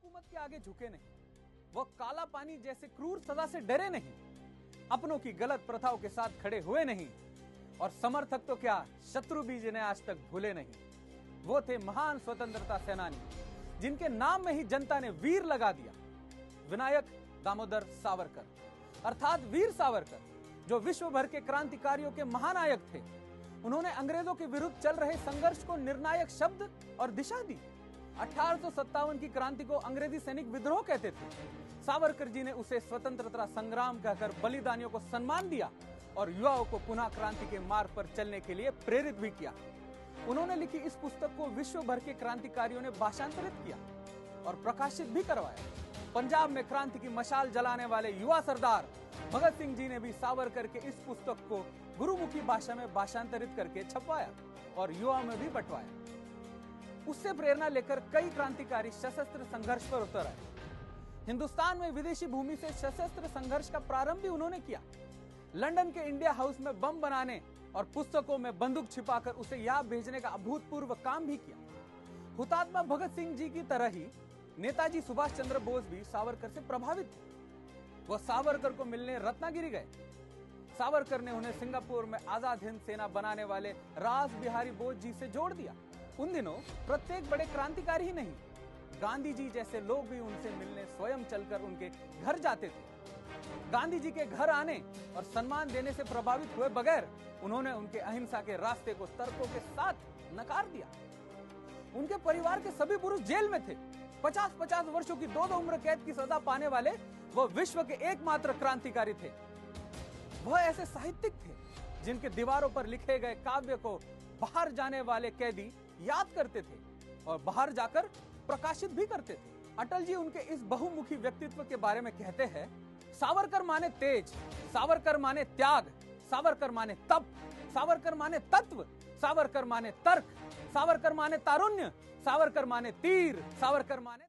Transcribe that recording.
हुकूमत के आगे झुके नहीं, वो काला पानी जैसे क्रूर सजा से डरे नहीं, अपनों की गलत प्रथाओं के साथ खड़े हुए नहीं, और समर्थक तो क्या शत्रु भी जिन्हें आज तक भूले नहीं। वो थे महान स्वतंत्रता सेनानी जिनके नाम में ही जनता ने वीर लगा दिया, विनायक दामोदर सावरकर, अर्थात वीर सावरकर, जो विश्व भर के क्रांतिकारियों के महानायक थे। उन्होंने अंग्रेजों के विरुद्ध चल रहे संघर्ष को निर्णायक शब्द और दिशा दी। 1857 की क्रांति को अंग्रेजी सैनिक विद्रोह कहते थे। सावरकर जी ने उसे स्वतंत्रता संग्राम कहकर बलिदानियों को सम्मान दिया और युवाओं को पुनः क्रांति के मार्ग पर चलने के लिए प्रेरित भी किया। उन्होंने लिखी इस पुस्तक को विश्व भर के क्रांतिकारियों ने भाषांतरित किया और प्रकाशित भी करवाया। पंजाब में क्रांति की मशाल जलाने वाले युवा सरदार भगत सिंह जी ने भी सावरकर के इस पुस्तक को गुरुमुखी भाषा में भाषांतरित करके छपवाया और युवाओं में भी बंटवाया। उससे प्रेरणा लेकर कई क्रांतिकारी सशस्त्र संघर्ष पर उतर आए। हिंदुस्तान में विदेशी भूमि से सशस्त्र संघर्ष का प्रारंभ भी उन्होंने किया। लंदन के इंडिया हाउस में बम बनाने और पुस्तकों में बंदूक छिपाकर उसे यहाँ भेजने का अभूतपूर्व काम भी किया। हुतात्मा भगत सिंह जी की तरह ही नेताजी सुभाष चंद्र बोस भी सावरकर से प्रभावित थे। वह सावरकर को मिलने रत्नागिरी गए। सावरकर ने उन्हें सिंगापुर में आजाद हिंद सेना बनाने वाले रास बिहारी बोस जी से जोड़ दिया। उन दिनों प्रत्येक बड़े क्रांतिकारी ही नहीं, गांधी जी जैसे लोग भी उनसे मिलने स्वयं चलकर उनके घर जाते थे। गांधी जी के घर आने और सम्मान देने से प्रभावित हुए बगैर उन्होंने उनके अहिंसा के रास्ते को तर्कों के साथ नकार दिया। उनके परिवार के सभी पुरुष जेल में थे। 50-50 वर्षों की दो उम्र कैद की सजा पाने वाले वह विश्व के एकमात्र क्रांतिकारी थे। वह ऐसे साहित्यिक थे जिनके दीवारों पर लिखे गए काव्य को बाहर जाने वाले कैदी याद करते थे और बाहर जाकर प्रकाशित भी करते थे। अटल जी उनके इस बहुमुखी व्यक्तित्व के बारे में कहते हैं, सावरकर माने तेज, सावरकर माने त्याग, सावरकर माने तप, सावरकर माने तत्व, सावरकर माने तर्क, सावरकर माने तारुण्य, सावरकर माने तीर, सावरकर माने